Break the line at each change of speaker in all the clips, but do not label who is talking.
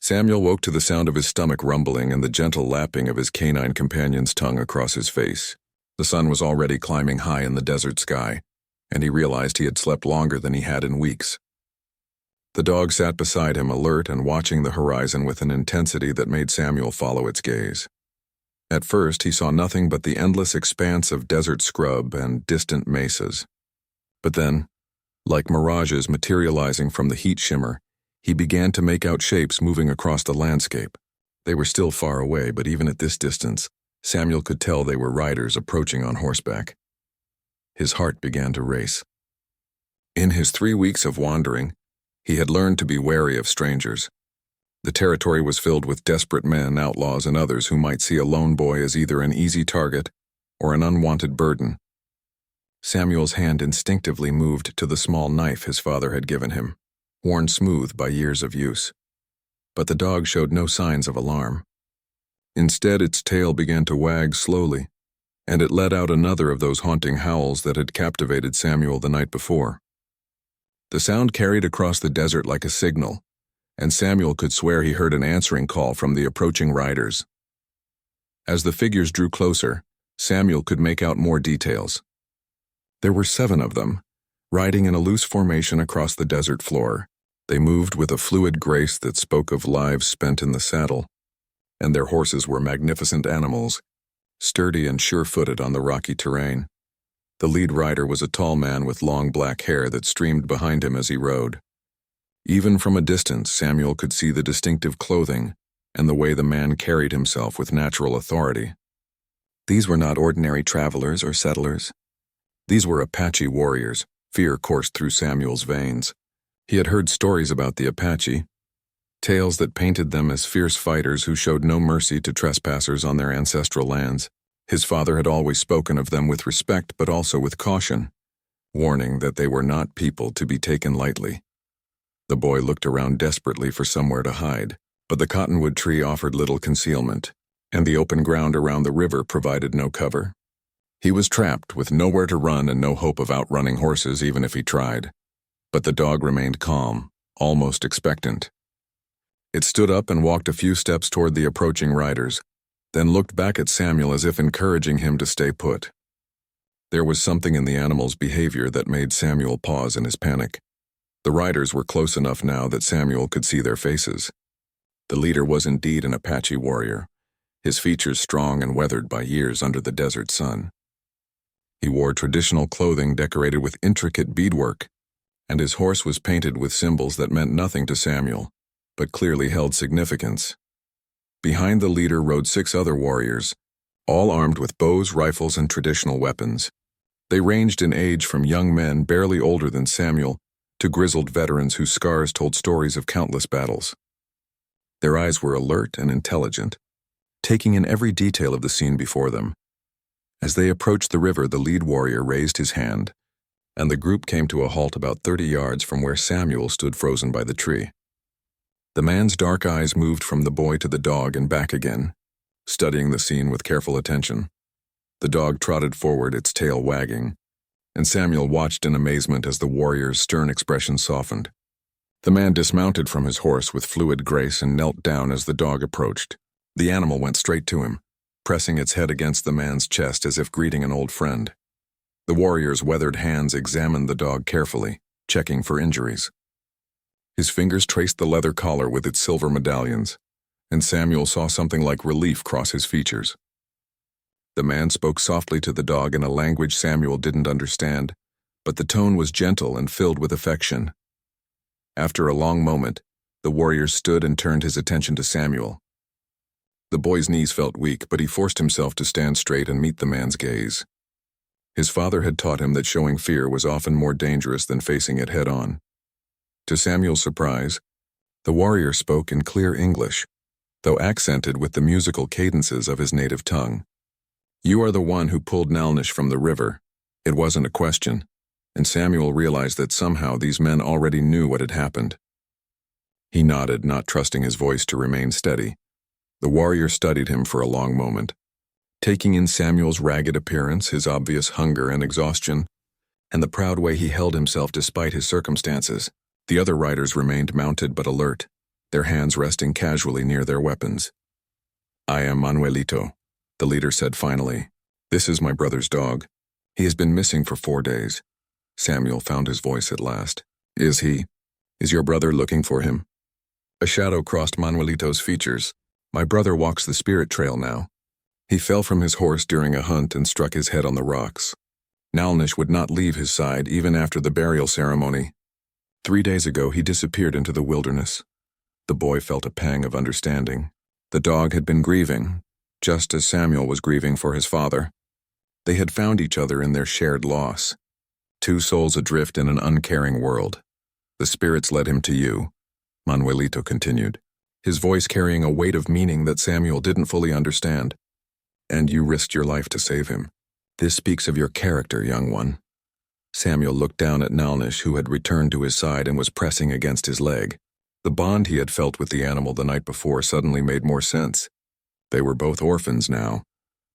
Samuel woke to the sound of his stomach rumbling and the gentle lapping of his canine companion's tongue across his face. The sun was already climbing high in the desert sky, and he realized he had slept longer than he had in weeks. The dog sat beside him, alert and watching the horizon with an intensity that made Samuel follow its gaze. At first, he saw nothing but the endless expanse of desert scrub and distant mesas. But then, like mirages materializing from the heat shimmer, he began to make out shapes moving across the landscape. They were still far away, but even at this distance, Samuel could tell they were riders approaching on horseback. His heart began to race. In his 3 weeks of wandering, he had learned to be wary of strangers. The territory was filled with desperate men, outlaws, and others who might see a lone boy as either an easy target or an unwanted burden. Samuel's hand instinctively moved to the small knife his father had given him, worn smooth by years of use. But the dog showed no signs of alarm. Instead, its tail began to wag slowly, and it let out another of those haunting howls that had captivated Samuel the night before. The sound carried across the desert like a signal, and Samuel could swear he heard an answering call from the approaching riders. As the figures drew closer, Samuel could make out more details. There were 7 of them, riding in a loose formation across the desert floor. They moved with a fluid grace that spoke of lives spent in the saddle, and their horses were magnificent animals, sturdy and sure-footed on the rocky terrain. The lead rider was a tall man with long black hair that streamed behind him as he rode. Even from a distance, Samuel could see the distinctive clothing and the way the man carried himself with natural authority. These were not ordinary travelers or settlers. These were Apache warriors. Fear coursed through Samuel's veins. He had heard stories about the Apache, tales that painted them as fierce fighters who showed no mercy to trespassers on their ancestral lands. His father had always spoken of them with respect but also with caution, warning that they were not people to be taken lightly. The boy looked around desperately for somewhere to hide, but the cottonwood tree offered little concealment, and the open ground around the river provided no cover. He was trapped with nowhere to run and no hope of outrunning horses even if he tried. But the dog remained calm, almost expectant. It stood up and walked a few steps toward the approaching riders, then looked back at Samuel as if encouraging him to stay put. There was something in the animal's behavior that made Samuel pause in his panic. The riders were close enough now that Samuel could see their faces. The leader was indeed an Apache warrior, his features strong and weathered by years under the desert sun. He wore traditional clothing decorated with intricate beadwork, and his horse was painted with symbols that meant nothing to Samuel, but clearly held significance. Behind the leader rode 6 other warriors, all armed with bows, rifles, and traditional weapons. They ranged in age from young men barely older than Samuel to grizzled veterans whose scars told stories of countless battles. Their eyes were alert and intelligent, taking in every detail of the scene before them. As they approached the river, the lead warrior raised his hand, and the group came to a halt about 30 yards from where Samuel stood frozen by the tree. The man's dark eyes moved from the boy to the dog and back again, studying the scene with careful attention. The dog trotted forward, its tail wagging, and Samuel watched in amazement as the warrior's stern expression softened. The man dismounted from his horse with fluid grace and knelt down as the dog approached. The animal went straight to him, pressing its head against the man's chest as if greeting an old friend. The warrior's weathered hands examined the dog carefully, checking for injuries. His fingers traced the leather collar with its silver medallions, and Samuel saw something like relief cross his features. The man spoke softly to the dog in a language Samuel didn't understand, but the tone was gentle and filled with affection. After a long moment, the warrior stood and turned his attention to Samuel. The boy's knees felt weak, but he forced himself to stand straight and meet the man's gaze. His father had taught him that showing fear was often more dangerous than facing it head-on. To Samuel's surprise, the warrior spoke in clear English, though accented with the musical cadences of his native tongue. "You are the one who pulled Nalnish from the river." It wasn't a question, and Samuel realized that somehow these men already knew what had happened. He nodded, not trusting his voice to remain steady. The warrior studied him for a long moment, taking in Samuel's ragged appearance, his obvious hunger and exhaustion, and the proud way he held himself despite his circumstances. The other riders remained mounted but alert, their hands resting casually near their weapons. "I am Manuelito," the leader said finally. "This is my brother's dog. He has been missing for 4 days." Samuel found his voice at last. "Is your brother looking for him?" A shadow crossed Manuelito's features. "My brother walks the spirit trail now. He fell from his horse during a hunt and struck his head on the rocks. Nalnish would not leave his side even after the burial ceremony. 3 days ago he disappeared into the wilderness." The boy felt a pang of understanding. The dog had been grieving, just as Samuel was grieving for his father. They had found each other in their shared loss. 2 souls adrift in an uncaring world. "The spirits led him to you," Manuelito continued, his voice carrying a weight of meaning that Samuel didn't fully understand. "And you risked your life to save him. This speaks of your character, young one." Samuel looked down at Nalnish, who had returned to his side and was pressing against his leg. The bond he had felt with the animal the night before suddenly made more sense. They were both orphans now,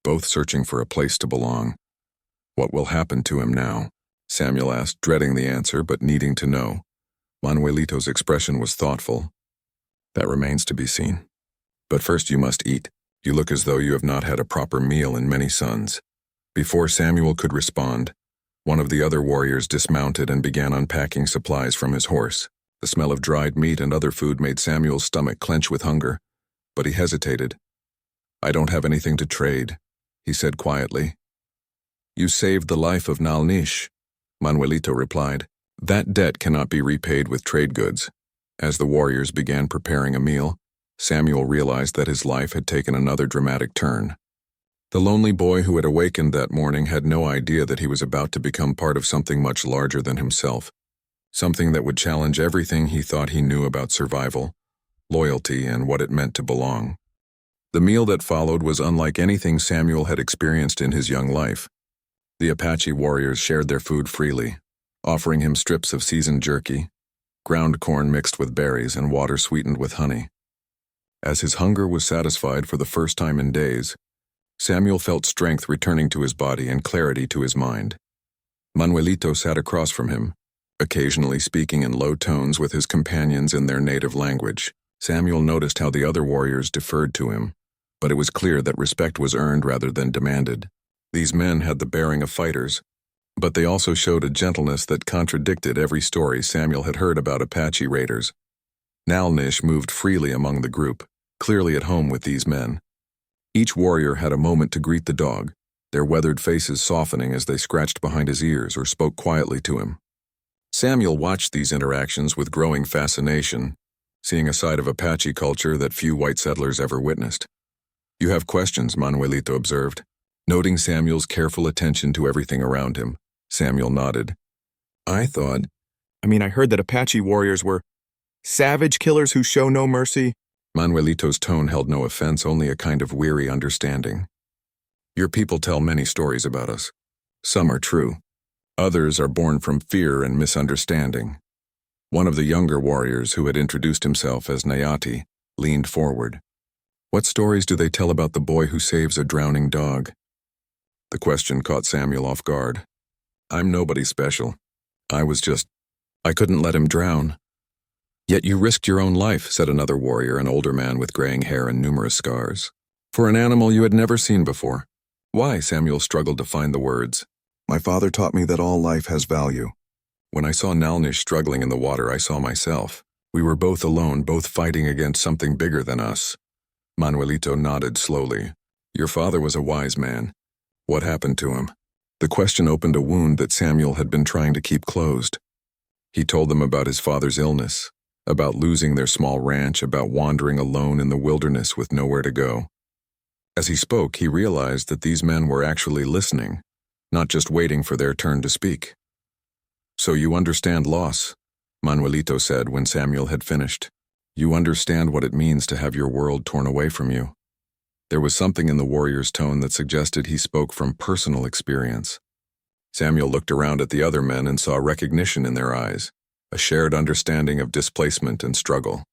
both searching for a place to belong. "What will happen to him now?" Samuel asked, dreading the answer but needing to know. Manuelito's expression was thoughtful. "That remains to be seen. But first you must eat. You look as though you have not had a proper meal in many suns." Before Samuel could respond, one of the other warriors dismounted and began unpacking supplies from his horse. The smell of dried meat and other food made Samuel's stomach clench with hunger, but he hesitated. "I don't have anything to trade," he said quietly. "You saved the life of Nalnish," Manuelito replied. "That debt cannot be repaid with trade goods." As the warriors began preparing a meal, Samuel realized that his life had taken another dramatic turn. The lonely boy who had awakened that morning had no idea that he was about to become part of something much larger than himself, something that would challenge everything he thought he knew about survival, loyalty, and what it meant to belong. The meal that followed was unlike anything Samuel had experienced in his young life. The Apache warriors shared their food freely, offering him strips of seasoned jerky, ground corn mixed with berries, and water sweetened with honey. As his hunger was satisfied for the first time in days, Samuel felt strength returning to his body and clarity to his mind. Manuelito sat across from him, occasionally speaking in low tones with his companions in their native language. Samuel noticed how the other warriors deferred to him, but it was clear that respect was earned rather than demanded. These men had the bearing of fighters, but they also showed a gentleness that contradicted every story Samuel had heard about Apache raiders. Nalnish moved freely among the group, clearly at home with these men. Each warrior had a moment to greet the dog, their weathered faces softening as they scratched behind his ears or spoke quietly to him. Samuel watched these interactions with growing fascination, seeing a side of Apache culture that few white settlers ever witnessed. "You have questions," Manuelito observed. Noting Samuel's careful attention to everything around him, Samuel nodded. I heard that Apache warriors were savage killers who show no mercy." Manuelito's tone held no offense, only a kind of weary understanding. "Your people tell many stories about us. Some are true. Others are born from fear and misunderstanding." One of the younger warriors, who had introduced himself as Nayati, leaned forward. "What stories do they tell about the boy who saves a drowning dog?" The question caught Samuel off guard. "I'm nobody special. I couldn't let him drown." "Yet you risked your own life," said another warrior, an older man with graying hair and numerous scars, "for an animal you had never seen before." "Why?" Samuel struggled to find the words. "My father taught me that all life has value. When I saw Nalnish struggling in the water, I saw myself. We were both alone, both fighting against something bigger than us." Manuelito nodded slowly. "Your father was a wise man. What happened to him?" The question opened a wound that Samuel had been trying to keep closed. He told them about his father's illness, about losing their small ranch, about wandering alone in the wilderness with nowhere to go. As he spoke, he realized that these men were actually listening, not just waiting for their turn to speak. "So you understand loss," Manuelito said when Samuel had finished. "You understand what it means to have your world torn away from you." There was something in the warrior's tone that suggested he spoke from personal experience. Samuel looked around at the other men and saw recognition in their eyes, a shared understanding of displacement and struggle.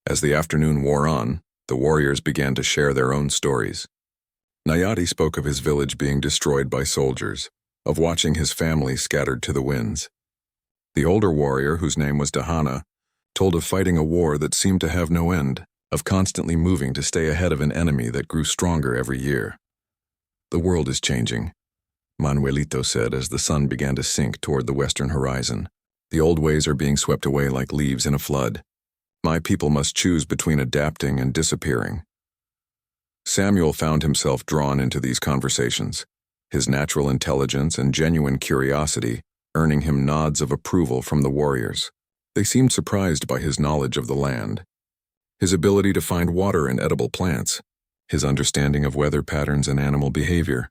As the afternoon wore on, the warriors began to share their own stories. Nayati spoke of his village being destroyed by soldiers, of watching his family scattered to the winds. The older warrior, whose name was Dahana, told of fighting a war that seemed to have no end, of constantly moving to stay ahead of an enemy that grew stronger every year. "The world is changing," Manuelito said as the sun began to sink toward the western horizon. "The old ways are being swept away like leaves in a flood. My people must choose between adapting and disappearing." Samuel found himself drawn into these conversations, his natural intelligence and genuine curiosity earning him nods of approval from the warriors. They seemed surprised by his knowledge of the land, his ability to find water and edible plants, his understanding of weather patterns and animal behavior.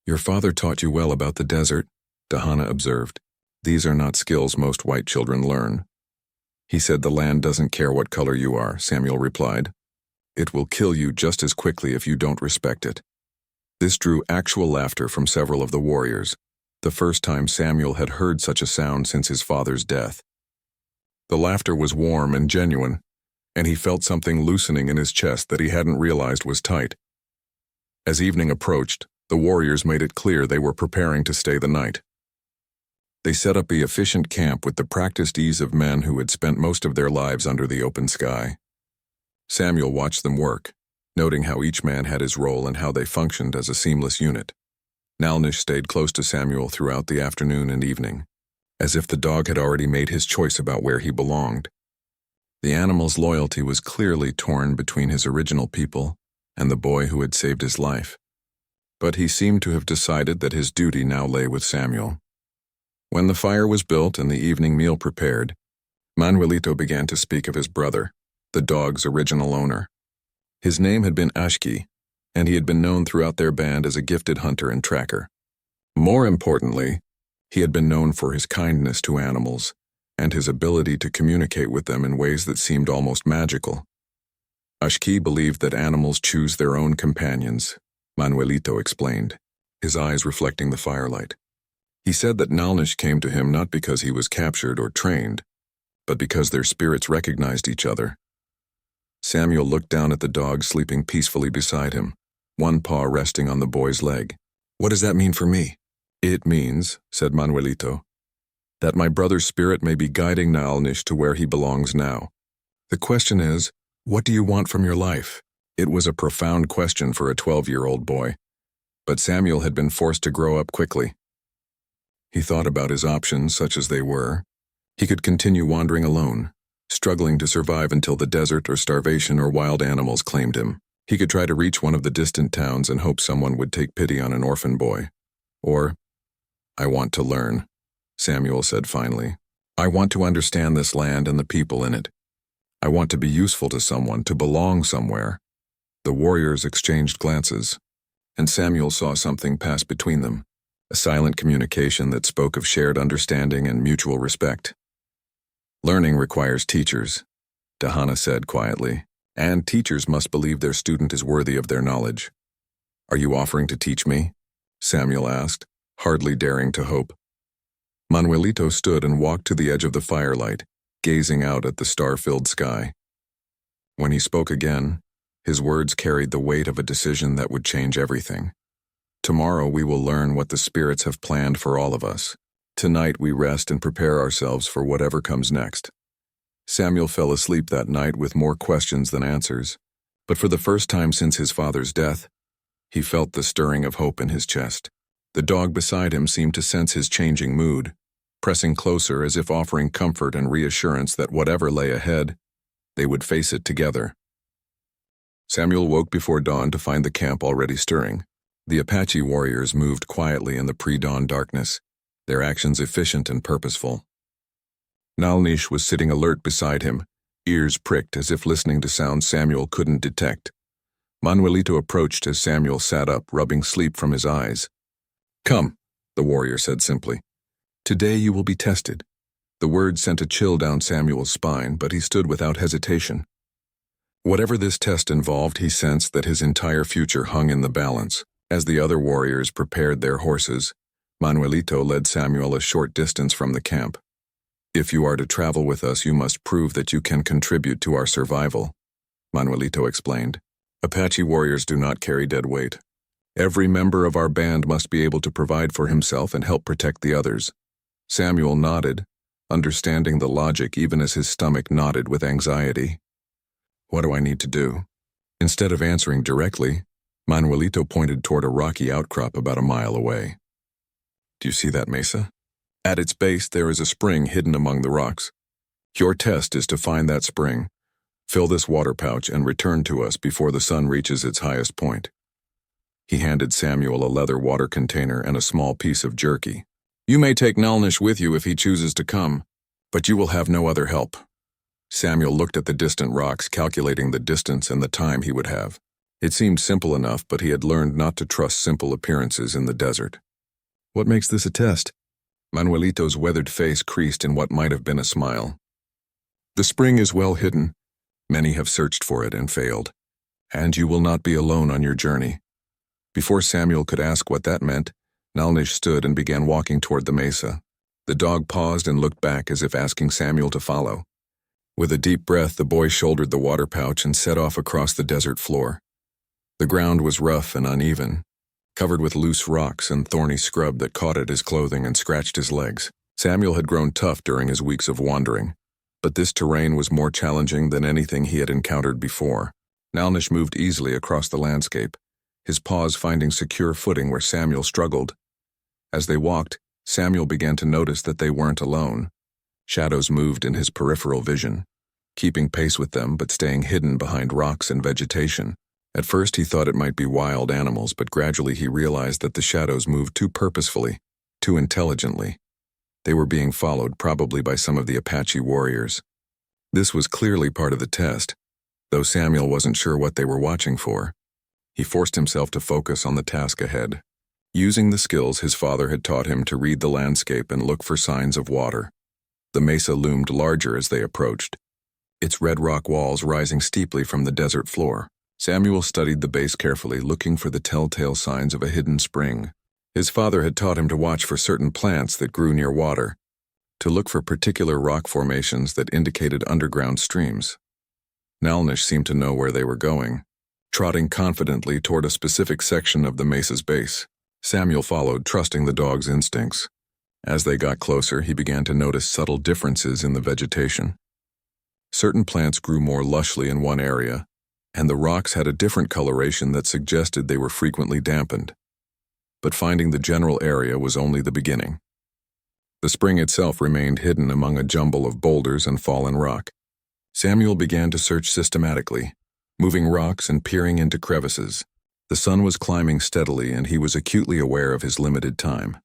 "Your father taught you well about the desert," Dahana observed. "These are not skills most white children learn." "He said the land doesn't care what color you are," Samuel replied. "It will kill you just as quickly if you don't respect it." This drew actual laughter from several of the warriors, the first time Samuel had heard such a sound since his father's death. The laughter was warm and genuine, and he felt something loosening in his chest that he hadn't realized was tight. As evening approached, the warriors made it clear they were preparing to stay the night. They set up the efficient camp with the practiced ease of men who had spent most of their lives under the open sky. Samuel watched them work, noting how each man had his role and how they functioned as a seamless unit. Nalnish stayed close to Samuel throughout the afternoon and evening, as if the dog had already made his choice about where he belonged. The animal's loyalty was clearly torn between his original people and the boy who had saved his life, but he seemed to have decided that his duty now lay with Samuel. When the fire was built and the evening meal prepared, Manuelito began to speak of his brother, the dog's original owner. His name had been Ashki, and he had been known throughout their band as a gifted hunter and tracker. More importantly, he had been known for his kindness to animals and his ability to communicate with them in ways that seemed almost magical. Ashki believed that animals choose their own companions, Manuelito explained, his eyes reflecting the firelight. He said that Nalnish came to him not because he was captured or trained, but because their spirits recognized each other. Samuel looked down at the dog sleeping peacefully beside him, one paw resting on the boy's leg. "What does that mean for me?" "It means," said Manuelito, "that my brother's spirit may be guiding Nalnish to where he belongs now. The question is, what do you want from your life?" It was a profound question for a 12-year-old boy, but Samuel had been forced to grow up quickly. He thought about his options, such as they were. He could continue wandering alone, struggling to survive until the desert or starvation or wild animals claimed him. He could try to reach one of the distant towns and hope someone would take pity on an orphan boy. Or, "I want to learn," Samuel said finally. "I want to understand this land and the people in it. I want to be useful to someone, to belong somewhere." The warriors exchanged glances, and Samuel saw something pass between them, a silent communication that spoke of shared understanding and mutual respect. "Learning requires teachers," Dahana said quietly, "and teachers must believe their student is worthy of their knowledge." "Are you offering to teach me?" Samuel asked, hardly daring to hope. Manuelito stood and walked to the edge of the firelight, gazing out at the star-filled sky. When he spoke again, his words carried the weight of a decision that would change everything. "Tomorrow we will learn what the spirits have planned for all of us. Tonight we rest and prepare ourselves for whatever comes next." Samuel fell asleep that night with more questions than answers, but for the first time since his father's death, he felt the stirring of hope in his chest. The dog beside him seemed to sense his changing mood, pressing closer as if offering comfort and reassurance that whatever lay ahead, they would face it together. Samuel woke before dawn to find the camp already stirring. The Apache warriors moved quietly in the pre-dawn darkness, their actions efficient and purposeful. Nalnish was sitting alert beside him, ears pricked as if listening to sounds Samuel couldn't detect. Manuelito approached as Samuel sat up, rubbing sleep from his eyes. "Come," the warrior said simply. "Today you will be tested." The words sent a chill down Samuel's spine, but he stood without hesitation. Whatever this test involved, he sensed that his entire future hung in the balance. As the other warriors prepared their horses, Manuelito led Samuel a short distance from the camp. "If you are to travel with us, you must prove that you can contribute to our survival," Manuelito explained. "Apache warriors do not carry dead weight. Every member of our band must be able to provide for himself and help protect the others." Samuel nodded, understanding the logic even as his stomach knotted with anxiety. What do I need to do? Instead of answering directly, Manuelito pointed toward a rocky outcrop about a mile away. Do you see that mesa? At its base, there is a spring hidden among the rocks. Your test is to find that spring, fill this water pouch, and return to us before the sun reaches its highest point. He handed Samuel a leather water container and a small piece of jerky. You may take Nalnish with you if he chooses to come, but you will have no other help. Samuel looked at the distant rocks, calculating the distance and the time he would have. It seemed simple enough, but he had learned not to trust simple appearances in the desert. What makes this a test? Manuelito's weathered face creased in what might have been a smile. The spring is well hidden. Many have searched for it and failed. And you will not be alone on your journey. Before Samuel could ask what that meant, Nalnish stood and began walking toward the mesa. The dog paused and looked back as if asking Samuel to follow. With a deep breath, the boy shouldered the water pouch and set off across the desert floor. The ground was rough and uneven, covered with loose rocks and thorny scrub that caught at his clothing and scratched his legs. Samuel had grown tough during his weeks of wandering, but this terrain was more challenging than anything he had encountered before. Nalnish moved easily across the landscape, his paws finding secure footing where Samuel struggled. As they walked, Samuel began to notice that they weren't alone. Shadows moved in his peripheral vision, keeping pace with them but staying hidden behind rocks and vegetation. At first he thought it might be wild animals, but gradually he realized that the shadows moved too purposefully, too intelligently. They were being followed, probably by some of the Apache warriors. This was clearly part of the test, though Samuel wasn't sure what they were watching for. He forced himself to focus on the task ahead, using the skills his father had taught him to read the landscape and look for signs of water. The mesa loomed larger as they approached, its red rock walls rising steeply from the desert floor. Samuel studied the base carefully, looking for the telltale signs of a hidden spring. His father had taught him to watch for certain plants that grew near water, to look for particular rock formations that indicated underground streams. Nalnish seemed to know where they were going, trotting confidently toward a specific section of the mesa's base. Samuel followed, trusting the dog's instincts. As they got closer, he began to notice subtle differences in the vegetation. Certain plants grew more lushly in one area, and the rocks had a different coloration that suggested they were frequently dampened. But finding the general area was only the beginning. The spring itself remained hidden among a jumble of boulders and fallen rock. Samuel began to search systematically, moving rocks and peering into crevices. The sun was climbing steadily, and he was acutely aware of his limited time.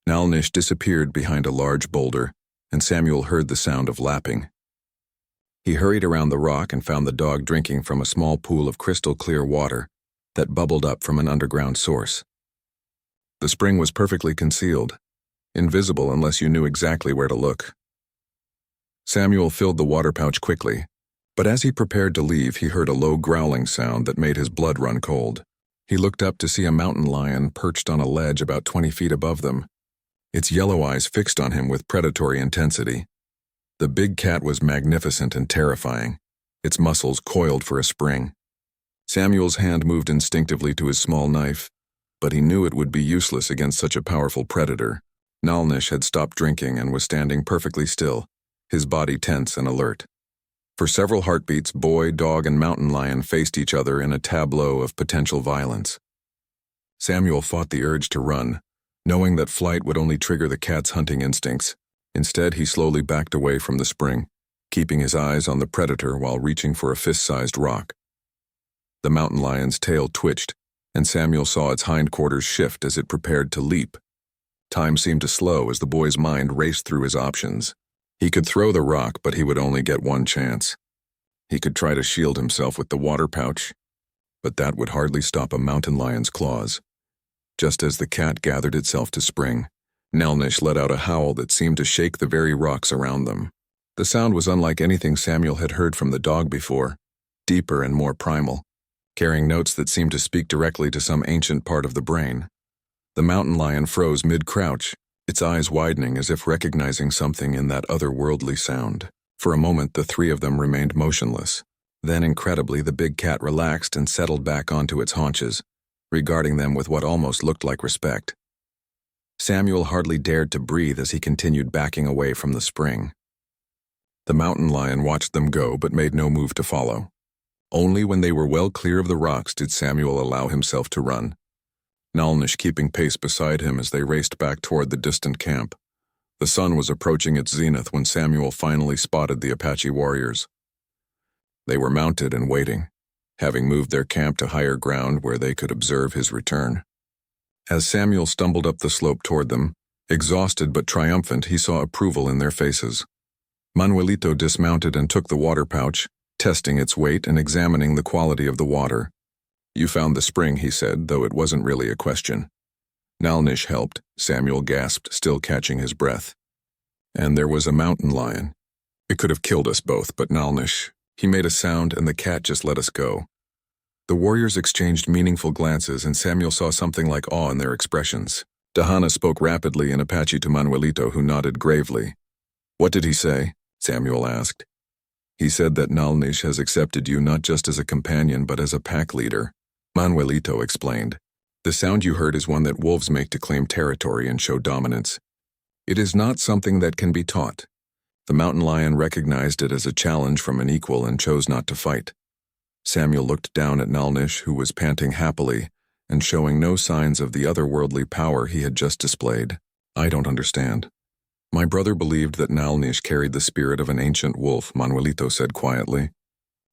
Nalnish disappeared behind a large boulder, and Samuel heard the sound of lapping. He hurried around the rock and found the dog drinking from a small pool of crystal-clear water that bubbled up from an underground source. The spring was perfectly concealed, invisible unless you knew exactly where to look. Samuel filled the water pouch quickly, but as he prepared to leave, he heard a low growling sound that made his blood run cold. He looked up to see a mountain lion perched on a ledge about 20 feet above them, its yellow eyes fixed on him with predatory intensity. The big cat was magnificent and terrifying, its muscles coiled for a spring. Samuel's hand moved instinctively to his small knife, but he knew it would be useless against such a powerful predator. Nalnish had stopped drinking and was standing perfectly still, his body tense and alert. For several heartbeats, boy, dog, and mountain lion faced each other in a tableau of potential violence. Samuel fought the urge to run, knowing that flight would only trigger the cat's hunting instincts. Instead, he slowly backed away from the spring, keeping his eyes on the predator while reaching for a fist-sized rock. The mountain lion's tail twitched, and Samuel saw its hindquarters shift as it prepared to leap. Time seemed to slow as the boy's mind raced through his options. He could throw the rock, but he would only get one chance. He could try to shield himself with the water pouch, but that would hardly stop a mountain lion's claws. Just as the cat gathered itself to spring, Nalnish let out a howl that seemed to shake the very rocks around them. The sound was unlike anything Samuel had heard from the dog before, deeper and more primal, carrying notes that seemed to speak directly to some ancient part of the brain. The mountain lion froze mid-crouch, its eyes widening as if recognizing something in that otherworldly sound. For a moment, the three of them remained motionless. Then, incredibly, the big cat relaxed and settled back onto its haunches, regarding them with what almost looked like respect. Samuel hardly dared to breathe as he continued backing away from the spring. The mountain lion watched them go but made no move to follow. Only when they were well clear of the rocks did Samuel allow himself to run, Nalnish keeping pace beside him as they raced back toward the distant camp. The sun was approaching its zenith when Samuel finally spotted the Apache warriors. They were mounted and waiting, having moved their camp to higher ground where they could observe his return. As Samuel stumbled up the slope toward them, exhausted but triumphant, he saw approval in their faces. Manuelito dismounted and took the water pouch, testing its weight and examining the quality of the water. "You found the spring," he said, though it wasn't really a question. Nalnish helped, Samuel gasped, still catching his breath. "And there was a mountain lion. It could have killed us both, but Nalnish, he made a sound and the cat just let us go." The warriors exchanged meaningful glances and Samuel saw something like awe in their expressions. Dahana spoke rapidly in Apache to Manuelito, who nodded gravely. "What did he say?" Samuel asked. "He said that Nalnish has accepted you not just as a companion but as a pack leader," Manuelito explained. "The sound you heard is one that wolves make to claim territory and show dominance. It is not something that can be taught. The mountain lion recognized it as a challenge from an equal and chose not to fight." Samuel looked down at Nalnish, who was panting happily and showing no signs of the otherworldly power he had just displayed. "I don't understand." "My brother believed that Nalnish carried the spirit of an ancient wolf," Manuelito said quietly.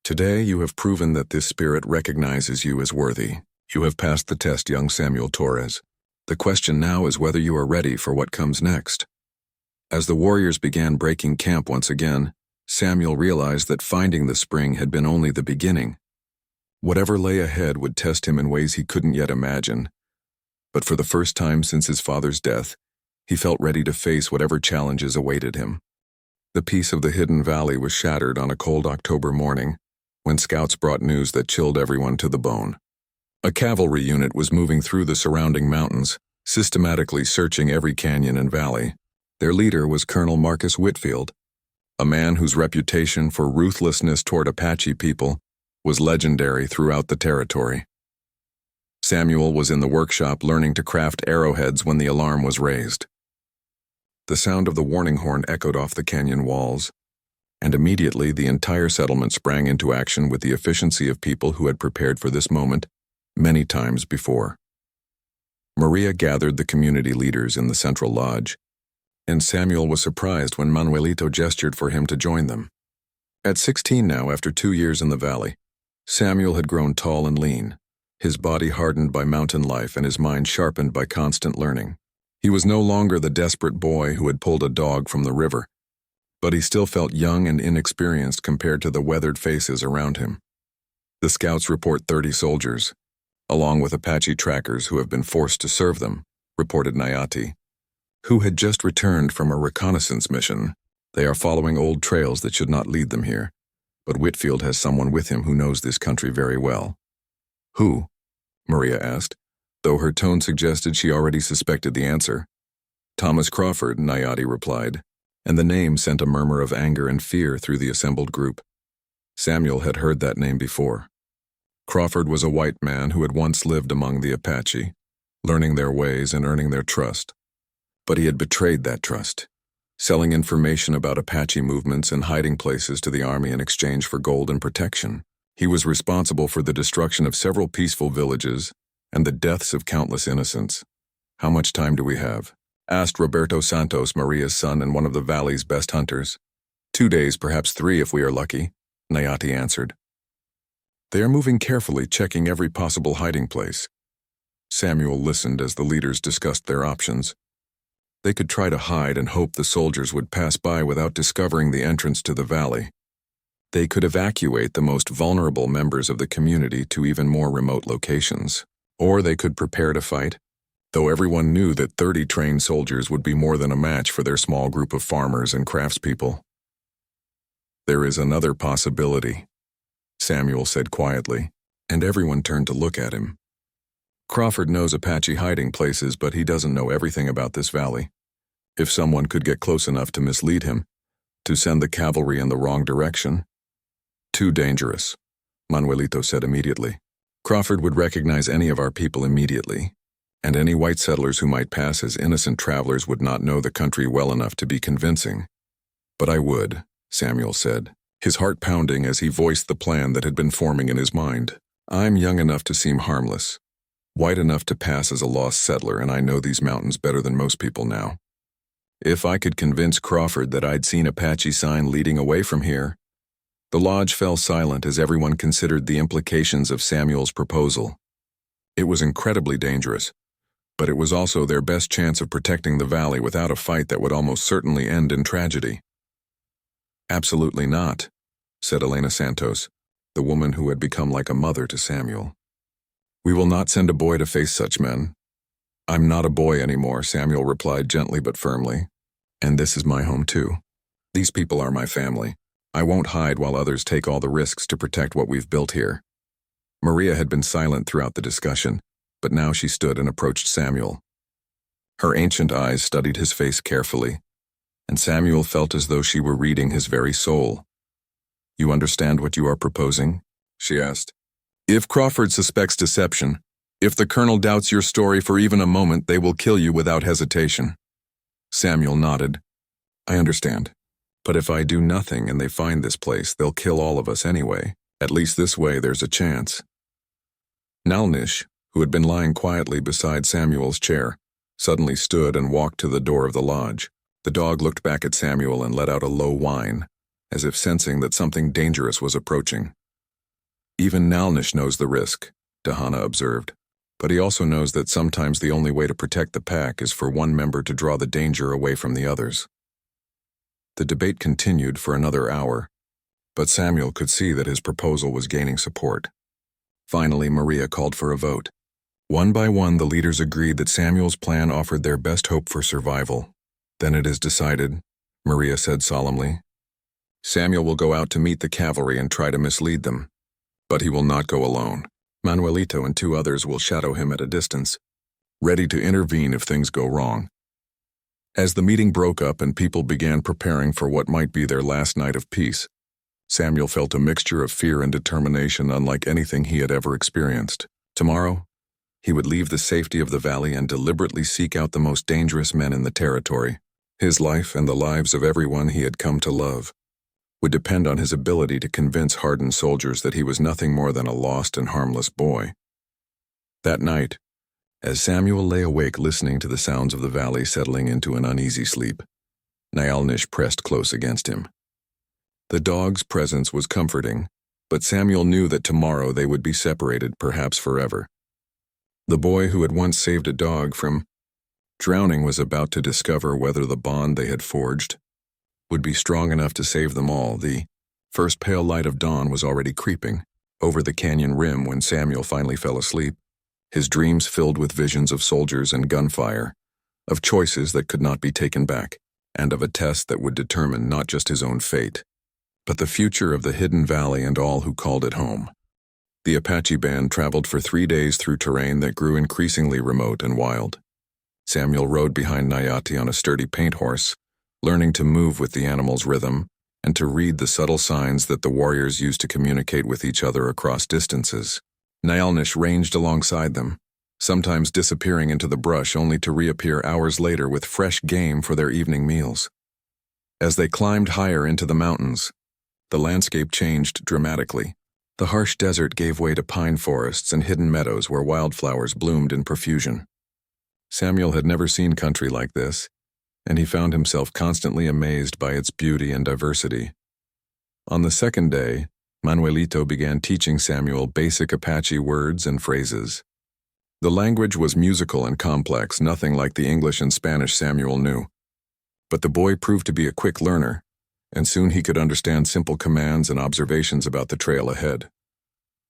"Today you have proven that this spirit recognizes you as worthy. You have passed the test, young Samuel Torres. The question now is whether you are ready for what comes next." As the warriors began breaking camp once again, Samuel realized that finding the spring had been only the beginning. Whatever lay ahead would test him in ways he couldn't yet imagine. But for the first time since his father's death, he felt ready to face whatever challenges awaited him. The peace of the hidden valley was shattered on a cold October morning, when scouts brought news that chilled everyone to the bone. A cavalry unit was moving through the surrounding mountains, systematically searching every canyon and valley. Their leader was Colonel Marcus Whitfield, a man whose reputation for ruthlessness toward Apache people was legendary throughout the territory. Samuel was in the workshop learning to craft arrowheads when the alarm was raised. The sound of the warning horn echoed off the canyon walls, and immediately the entire settlement sprang into action with the efficiency of people who had prepared for this moment many times before. Maria gathered the community leaders in the central lodge, and Samuel was surprised when Manuelito gestured for him to join them. At 16 now, after 2 years in the valley, Samuel had grown tall and lean, his body hardened by mountain life and his mind sharpened by constant learning. He was no longer the desperate boy who had pulled a dog from the river, but he still felt young and inexperienced compared to the weathered faces around him. The scouts report 30 soldiers, along with Apache trackers who have been forced to serve them, reported Nayati, who had just returned from a reconnaissance mission. They are following old trails that should not lead them here, but Whitfield has someone with him who knows this country very well. "Who?" Maria asked, though her tone suggested she already suspected the answer. "Thomas Crawford," Nayati replied, and the name sent a murmur of anger and fear through the assembled group. Samuel had heard that name before. Crawford was a white man who had once lived among the Apache, learning their ways and earning their trust. But he had betrayed that trust, selling information about Apache movements and hiding places to the army in exchange for gold and protection. He was responsible for the destruction of several peaceful villages and the deaths of countless innocents. "How much time do we have?" asked Roberto Santos, Maria's son and one of the valley's best hunters. 2 days, perhaps 3 if we are lucky, Nayati answered. "They are moving carefully, checking every possible hiding place." Samuel listened as the leaders discussed their options. They could try to hide and hope the soldiers would pass by without discovering the entrance to the valley. They could evacuate the most vulnerable members of the community to even more remote locations. Or they could prepare to fight, though everyone knew that 30 trained soldiers would be more than a match for their small group of farmers and craftspeople. "There is another possibility," Samuel said quietly, and everyone turned to look at him. "Crawford knows Apache hiding places, but he doesn't know everything about this valley. If someone could get close enough to mislead him, to send the cavalry in the wrong direction." "Too dangerous," Manuelito said immediately. "Crawford would recognize any of our people immediately, and any white settlers who might pass as innocent travelers would not know the country well enough to be convincing. But I would, Samuel said, his heart pounding as he voiced the plan that had been forming in his mind. I'm young enough to seem harmless, white enough to pass as a lost settler, and I know these mountains better than most people now. If I could convince Crawford that I'd seen Apache sign leading away from here. The lodge fell silent as everyone considered the implications of Samuel's proposal. It was incredibly dangerous, but it was also their best chance of protecting the valley without a fight that would almost certainly end in tragedy. Absolutely not, said Elena Santos, the woman who had become like a mother to Samuel. We will not send a boy to face such men. I'm not a boy anymore, Samuel replied gently but firmly. And this is my home too. These people are my family. I won't hide while others take all the risks to protect what we've built here. Maria had been silent throughout the discussion, but now she stood and approached Samuel. Her ancient eyes studied his face carefully, and Samuel felt as though she were reading his very soul. You understand what you are proposing? She asked. If Crawford suspects deception, if the colonel doubts your story for even a moment, they will kill you without hesitation. Samuel nodded. I understand. But if I do nothing and they find this place, they'll kill all of us anyway. At least this way there's a chance. Nalnish, who had been lying quietly beside Samuel's chair, suddenly stood and walked to the door of the lodge. The dog looked back at Samuel and let out a low whine, as if sensing that something dangerous was approaching. Even Nalnish knows the risk, Dahana observed, but he also knows that sometimes the only way to protect the pack is for one member to draw the danger away from the others. The debate continued for another hour, but Samuel could see that his proposal was gaining support. Finally, Maria called for a vote. One by one, the leaders agreed that Samuel's plan offered their best hope for survival. Then it is decided, Maria said solemnly. Samuel will go out to meet the cavalry and try to mislead them. But he will not go alone. Manuelito and 2 others will shadow him at a distance, ready to intervene if things go wrong. As the meeting broke up and people began preparing for what might be their last night of peace, Samuel felt a mixture of fear and determination unlike anything he had ever experienced. Tomorrow, he would leave the safety of the valley and deliberately seek out the most dangerous men in the territory. His life and the lives of everyone he had come to love would depend on his ability to convince hardened soldiers that he was nothing more than a lost and harmless boy. That night, as Samuel lay awake listening to the sounds of the valley settling into an uneasy sleep, Nalnish pressed close against him. The dog's presence was comforting, but Samuel knew that tomorrow they would be separated, perhaps forever. The boy who had once saved a dog from drowning was about to discover whether the bond they had forged would be strong enough to save them all. The first pale light of dawn was already creeping over the canyon rim when Samuel finally fell asleep, his dreams filled with visions of soldiers and gunfire, of choices that could not be taken back, and of a test that would determine not just his own fate, but the future of the hidden valley and all who called it home. The Apache band traveled for 3 days through terrain that grew increasingly remote and wild. Samuel rode behind Nayati on a sturdy paint horse, learning to move with the animal's rhythm and to read the subtle signs that the warriors used to communicate with each other across distances. Nalnish ranged alongside them, sometimes disappearing into the brush only to reappear hours later with fresh game for their evening meals. As they climbed higher into the mountains, the landscape changed dramatically. The harsh desert gave way to pine forests and hidden meadows where wildflowers bloomed in profusion. Samuel had never seen country like this, and he found himself constantly amazed by its beauty and diversity. On the second day, Manuelito began teaching Samuel basic Apache words and phrases. The language was musical and complex, nothing like the English and Spanish Samuel knew. But the boy proved to be a quick learner, and soon he could understand simple commands and observations about the trail ahead.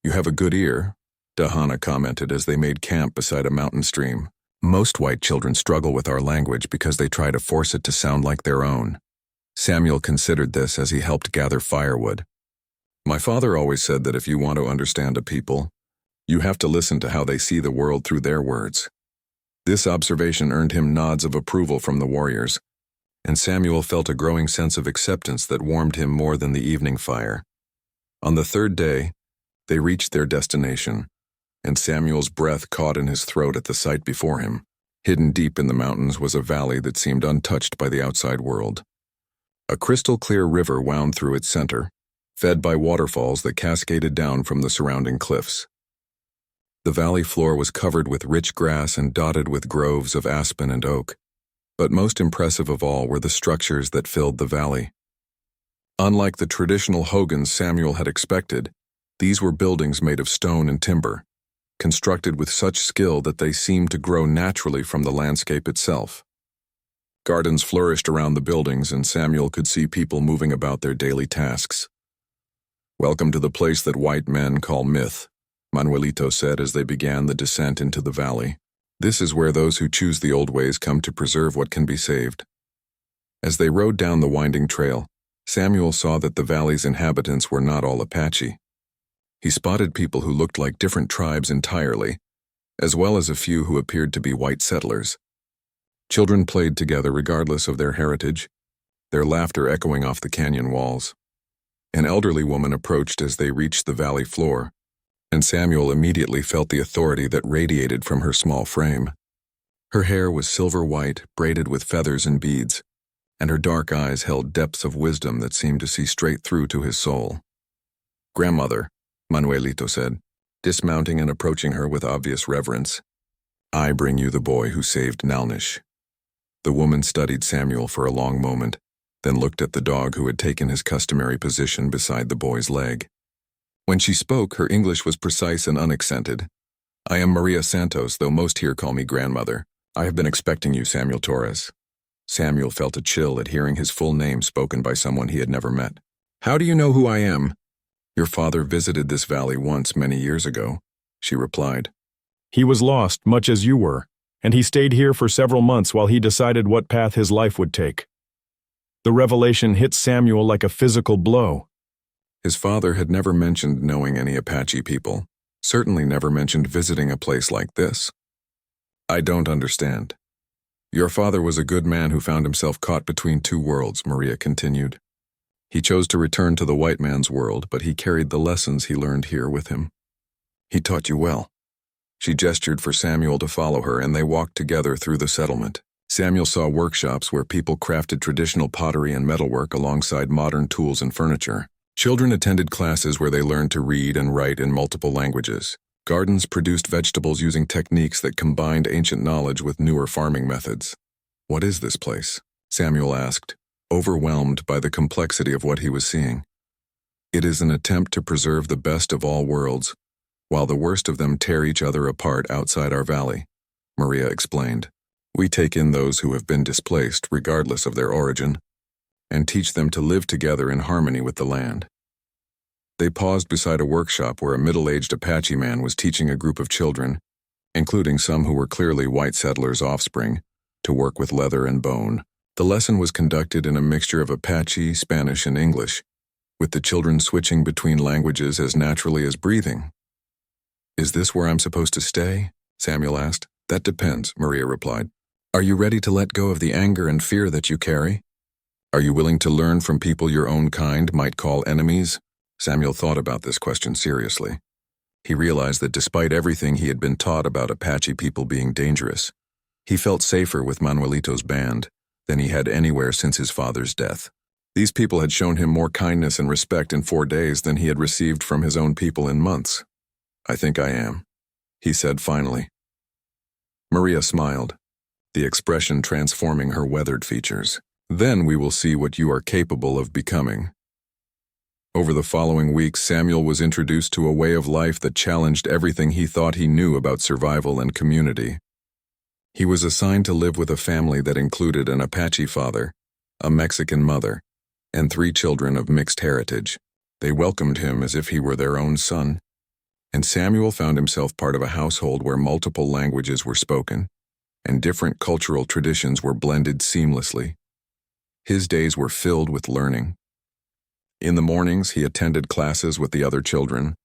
You have a good ear, Dahana commented as they made camp beside a mountain stream. Most white children struggle with our language because they try to force it to sound like their own. Samuel considered this as he helped gather firewood. My father always said that if you want to understand a people, you have to listen to how they see the world through their words. This observation earned him nods of approval from the warriors, and Samuel felt a growing sense of acceptance that warmed him more than the evening fire. On the third day, they reached their destination, and Samuel's breath caught in his throat at the sight before him. Hidden deep in the mountains was a valley that seemed untouched by the outside world. A crystal-clear river wound through its center, fed by waterfalls that cascaded down from the surrounding cliffs. The valley floor was covered with rich grass and dotted with groves of aspen and oak, but most impressive of all were the structures that filled the valley. Unlike the traditional hogans Samuel had expected, these were buildings made of stone and timber, constructed with such skill that they seemed to grow naturally from the landscape itself. Gardens flourished around the buildings, and Samuel could see people moving about their daily tasks. "Welcome to the place that white men call myth," Manuelito said as they began the descent into the valley. "This is where those who choose the old ways come to preserve what can be saved." As they rode down the winding trail, Samuel saw that the valley's inhabitants were not all Apache. He spotted people who looked like different tribes entirely, as well as a few who appeared to be white settlers. Children played together regardless of their heritage, their laughter echoing off the canyon walls. An elderly woman approached as they reached the valley floor, and Samuel immediately felt the authority that radiated from her small frame. Her hair was silver white, braided with feathers and beads, and her dark eyes held depths of wisdom that seemed to see straight through to his soul. "Grandmother," Manuelito said, dismounting and approaching her with obvious reverence, "I bring you the boy who saved Nalnish." The woman studied Samuel for a long moment, then looked at the dog who had taken his customary position beside the boy's leg. When she spoke, her English was precise and unaccented. "I am Maria Santos, though most here call me grandmother. I have been expecting you, Samuel Torres." Samuel felt a chill at hearing his full name spoken by someone he had never met. "How do you know who I am?" "Your father visited this valley once many years ago," she replied.
"He was lost, much as you were, and he stayed here for several months while he decided what path his life would take." The revelation hit Samuel like a physical blow.
His father had never mentioned knowing any Apache people, certainly never mentioned visiting a place like this. "I don't understand." "Your father was a good man who found himself caught between two worlds," Maria continued. "He chose to return to the white man's world, but he carried the lessons he learned here with him. He taught you well." She gestured for Samuel to follow her, and they walked together through the settlement. Samuel saw workshops where people crafted traditional pottery and metalwork alongside modern tools and furniture. Children attended classes where they learned to read and write in multiple languages. Gardens produced vegetables using techniques that combined ancient knowledge with newer farming methods. "What is this place?" Samuel asked, overwhelmed by the complexity of what he was seeing. "It is an attempt to preserve the best of all worlds, while the worst of them tear each other apart outside our valley," Maria explained. "We take in those who have been displaced, regardless of their origin, and teach them to live together in harmony with the land." They paused beside a workshop where a middle-aged Apache man was teaching a group of children, including some who were clearly white settlers' offspring, to work with leather and bone. The lesson was conducted in a mixture of Apache, Spanish, and English, with the children switching between languages as naturally as breathing. "Is this where I'm supposed to stay?" Samuel asked. "That depends," Maria replied. "Are you ready to let go of the anger and fear that you carry? Are you willing to learn from people your own kind might call enemies?" Samuel thought about this question seriously. He realized that despite everything he had been taught about Apache people being dangerous, he felt safer with Manuelito's band than he had anywhere since his father's death. These people had shown him more kindness and respect in 4 days than he had received from his own people in months. "I think I am," he said finally. Maria smiled, the expression transforming her weathered features. "Then we will see what you are capable of becoming." Over the following weeks, Samuel was introduced to a way of life that challenged everything he thought he knew about survival and community. He was assigned to live with a family that included an Apache father, a Mexican mother, and 3 children of mixed heritage. They welcomed him as if he were their own son, and Samuel found himself part of a household where multiple languages were spoken, and different cultural traditions were blended seamlessly. His days were filled with learning. In the mornings, he attended classes with the other children,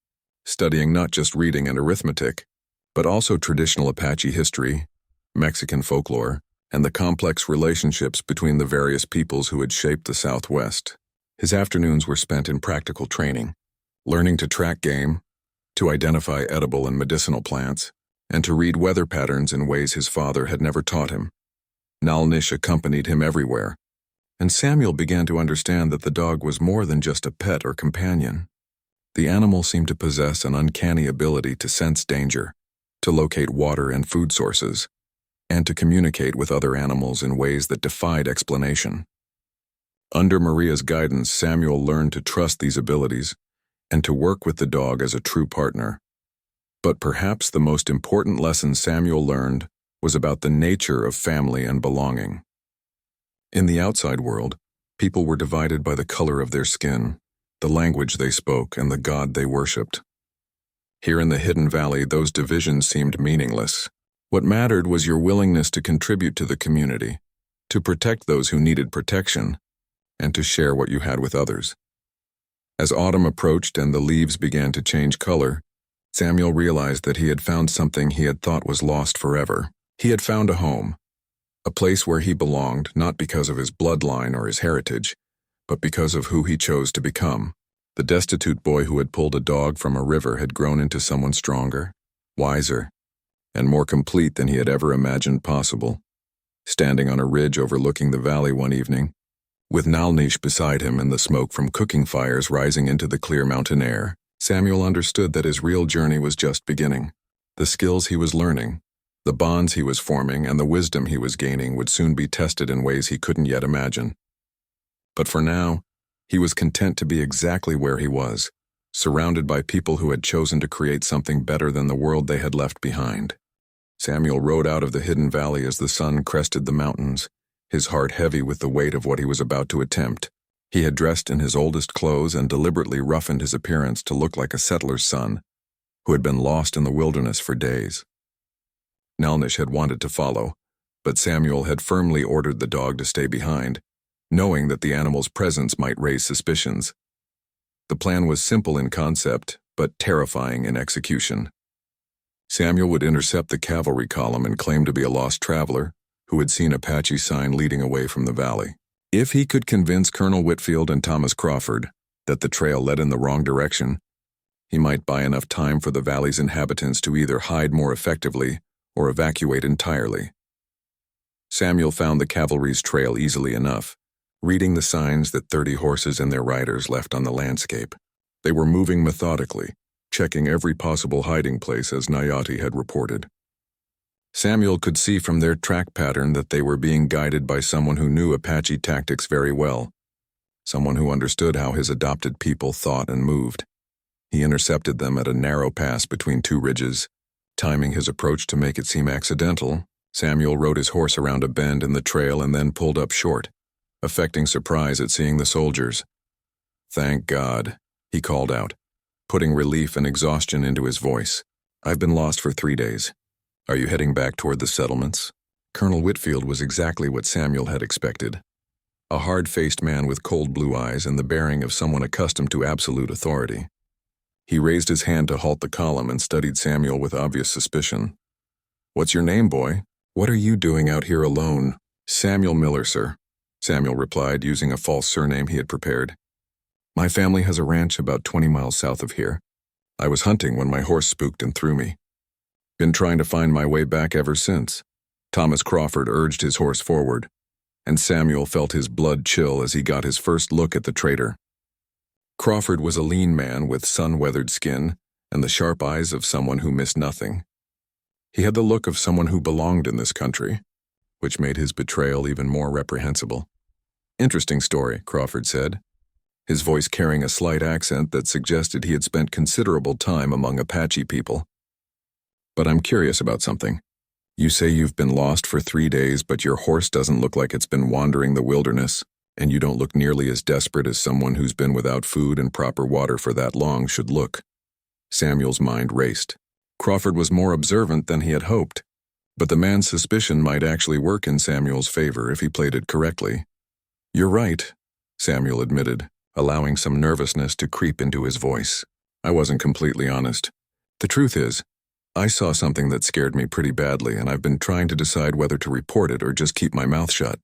studying not just reading and arithmetic, but also traditional Apache history, Mexican folklore, and the complex relationships between the various peoples who had shaped the Southwest. His afternoons were spent in practical training, learning to track game, to identify edible and medicinal plants, and to read weather patterns in ways his father had never taught him. Nalnish accompanied him everywhere, and Samuel began to understand that the dog was more than just a pet or companion. The animal seemed to possess an uncanny ability to sense danger, to locate water and food sources, and to communicate with other animals in ways that defied explanation. Under Maria's guidance, Samuel learned to trust these abilities and to work with the dog as a true partner. But perhaps the most important lesson Samuel learned was about the nature of family and belonging. In the outside world, people were divided by the color of their skin, the language they spoke, and the God they worshipped. Here in the Hidden Valley, those divisions seemed meaningless. What mattered was your willingness to contribute to the community, to protect those who needed protection, and to share what you had with others. As autumn approached and the leaves began to change color, Samuel realized that he had found something he had thought was lost forever. He had found a home, a place where he belonged, not because of his bloodline or his heritage, but because of who he chose to become. The destitute boy who had pulled a dog from a river had grown into someone stronger, wiser, and more complete than he had ever imagined possible. Standing on a ridge overlooking the valley one evening, with Nalnish beside him and the smoke from cooking fires rising into the clear mountain air, Samuel understood that his real journey was just beginning. The skills he was learning, the bonds he was forming, and the wisdom he was gaining would soon be tested in ways he couldn't yet imagine. But for now, he was content to be exactly where he was, surrounded by people who had chosen to create something better than the world they had left behind. Samuel rode out of the hidden valley as the sun crested the mountains, his heart heavy with the weight of what he was about to attempt. He had dressed in his oldest clothes and deliberately roughened his appearance to look like a settler's son, who had been lost in the wilderness for days. Nalnish had wanted to follow, but Samuel had firmly ordered the dog to stay behind, knowing that the animal's presence might raise suspicions. The plan was simple in concept, but terrifying in execution. Samuel would intercept the cavalry column and claim to be a lost traveler who had seen Apache sign leading away from the valley. If he could convince Colonel Whitfield and Thomas Crawford that the trail led in the wrong direction, he might buy enough time for the valley's inhabitants to either hide more effectively or evacuate entirely. Samuel found the cavalry's trail easily enough, reading the signs that 30 horses and their riders left on the landscape. They were moving methodically, checking every possible hiding place as Nayati had reported. Samuel could see from their track pattern that they were being guided by someone who knew Apache tactics very well, someone who understood how his adopted people thought and moved. He intercepted them at a narrow pass between two ridges. Timing his approach to make it seem accidental, Samuel rode his horse around a bend in the trail and then pulled up short, affecting surprise at seeing the soldiers. "Thank God," he called out, putting relief and exhaustion into his voice. "I've been lost for 3 days. Are you heading back toward the settlements?" Colonel Whitfield was exactly what Samuel had expected. A hard-faced man with cold blue eyes and the bearing of someone accustomed to absolute authority. He raised his hand to halt the column and studied Samuel with obvious suspicion. "What's your name, boy? What are you doing out here alone?" "Samuel Miller, sir," Samuel replied, using a false surname he had prepared. "My family has a ranch about 20 miles south of here. I was hunting when my horse spooked and threw me. Been trying to find my way back ever since." Thomas Crawford urged his horse forward, and Samuel felt his blood chill as he got his first look at the traitor. Crawford was a lean man with sun-weathered skin and the sharp eyes of someone who missed nothing. He had the look of someone who belonged in this country, which made his betrayal even more reprehensible. "Interesting story," Crawford said, his voice carrying a slight accent that suggested he had spent considerable time among Apache people. "But I'm curious about something. You say you've been lost for 3 days, but your horse doesn't look like it's been wandering the wilderness, and you don't look nearly as desperate as someone who's been without food and proper water for that long should look." Samuel's mind raced. Crawford was more observant than he had hoped, but the man's suspicion might actually work in Samuel's favor if he played it correctly. "You're right," Samuel admitted, allowing some nervousness to creep into his voice. "I wasn't completely honest. The truth is, I saw something that scared me pretty badly, and I've been trying to decide whether to report it or just keep my mouth shut."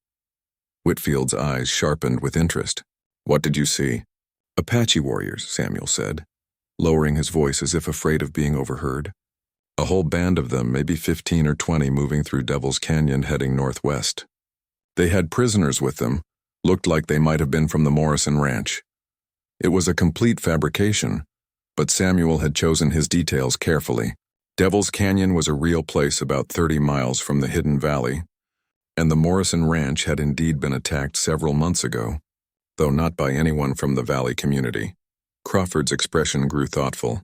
Whitfield's eyes sharpened with interest. "What did you see?" "Apache warriors," Samuel said. lowering his voice as if afraid of being overheard. A whole band of them, maybe 15 or 20, moving through Devil's Canyon heading northwest. They had prisoners with them, looked like they might have been from the Morrison Ranch. It was a complete fabrication, but Samuel had chosen his details carefully. Devil's Canyon was a real place about 30 miles from the Hidden Valley, and the Morrison Ranch had indeed been attacked several months ago, though not by anyone from the valley community. Crawford's expression grew thoughtful.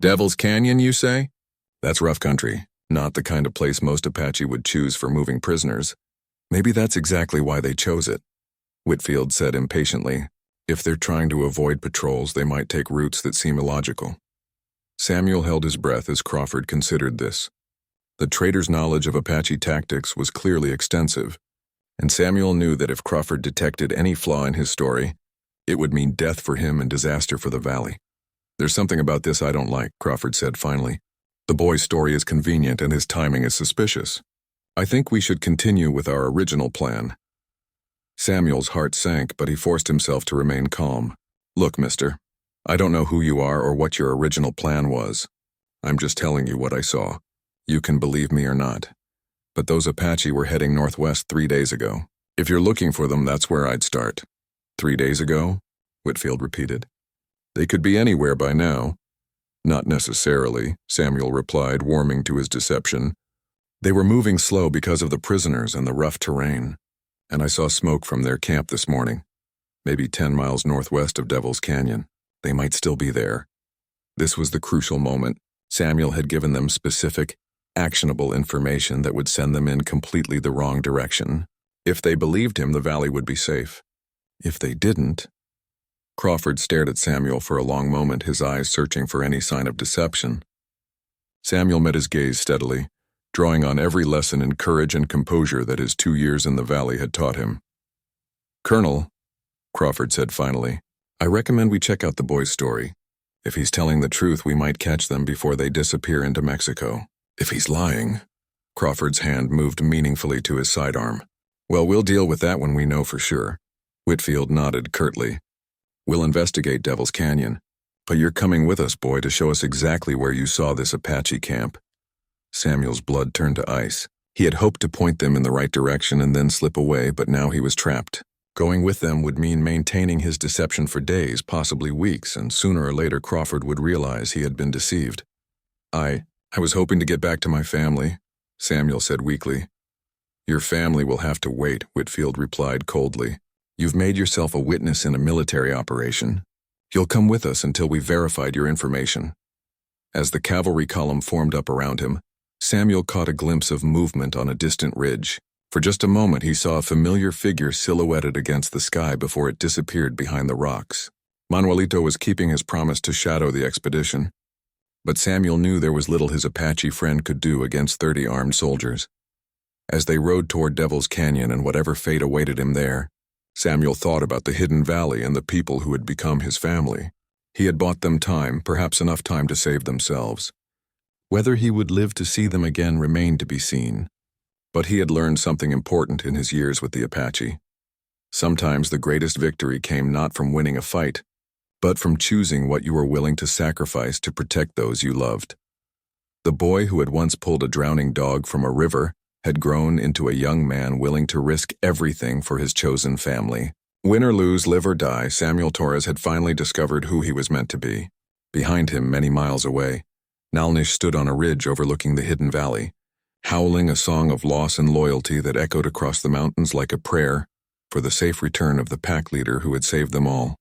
Devil's Canyon, you say? That's rough country, not the kind of place most Apache would choose for moving prisoners. Maybe that's exactly why they chose it, Whitfield said impatiently. If they're trying to avoid patrols, they might take routes that seem illogical. Samuel held his breath as Crawford considered this. The trader's knowledge of Apache tactics was clearly extensive, and Samuel knew that if Crawford detected any flaw in his story, it would mean death for him and disaster for the valley. There's something about this I don't like, Crawford said finally. The boy's story is convenient and his timing is suspicious. I think we should continue with our original plan. Samuel's heart sank, but he forced himself to remain calm. Look, mister, I don't know who you are or what your original plan was. I'm just telling you what I saw. You can believe me or not. But those Apache were heading northwest 3 days ago. If you're looking for them, that's where I'd start. 3 days ago? Whitfield repeated. They could be anywhere by now. Not necessarily, Samuel replied, warming to his deception. They were moving slow because of the prisoners and the rough terrain, and I saw smoke from their camp this morning, maybe 10 miles northwest of Devil's Canyon. They might still be there. This was the crucial moment. Samuel had given them specific, actionable information that would send them in completely the wrong direction. If they believed him, the valley would be safe. If they didn't... Crawford stared at Samuel for a long moment, his eyes searching for any sign of deception. Samuel met his gaze steadily, drawing on every lesson in courage and composure that his 2 years in the valley had taught him. Colonel, Crawford said finally, I recommend we check out the boy's story. If he's telling the truth, we might catch them before they disappear into Mexico. If he's lying... Crawford's hand moved meaningfully to his sidearm. Well, we'll deal with that when we know for sure. Whitfield nodded curtly. We'll investigate Devil's Canyon, but you're coming with us, boy, to show us exactly where you saw this Apache camp. Samuel's blood turned to ice. He had hoped to point them in the right direction and then slip away, but now he was trapped. Going with them would mean maintaining his deception for days, possibly weeks, and sooner or later Crawford would realize he had been deceived. I was hoping to get back to my family, Samuel said weakly. Your family will have to wait, Whitfield replied coldly. You've made yourself a witness in a military operation. You'll come with us until we've verified your information. As the cavalry column formed up around him, Samuel caught a glimpse of movement on a distant ridge. For just a moment he saw a familiar figure silhouetted against the sky before it disappeared behind the rocks. Manuelito was keeping his promise to shadow the expedition, but Samuel knew there was little his Apache friend could do against 30 armed soldiers. As they rode toward Devil's Canyon and whatever fate awaited him there, Samuel thought about the Hidden Valley and the people who had become his family. He had bought them time, perhaps enough time to save themselves. Whether he would live to see them again remained to be seen. But he had learned something important in his years with the Apache. Sometimes the greatest victory came not from winning a fight, but from choosing what you were willing to sacrifice to protect those you loved. The boy who had once pulled a drowning dog from a river had grown into a young man willing to risk everything for his chosen family. Win or lose, live or die, Samuel Torres had finally discovered who he was meant to be. Behind him, many miles away, Nalnish stood on a ridge overlooking the Hidden Valley, howling a song of loss and loyalty that echoed across the mountains like a prayer for the safe return of the pack leader who had saved them all.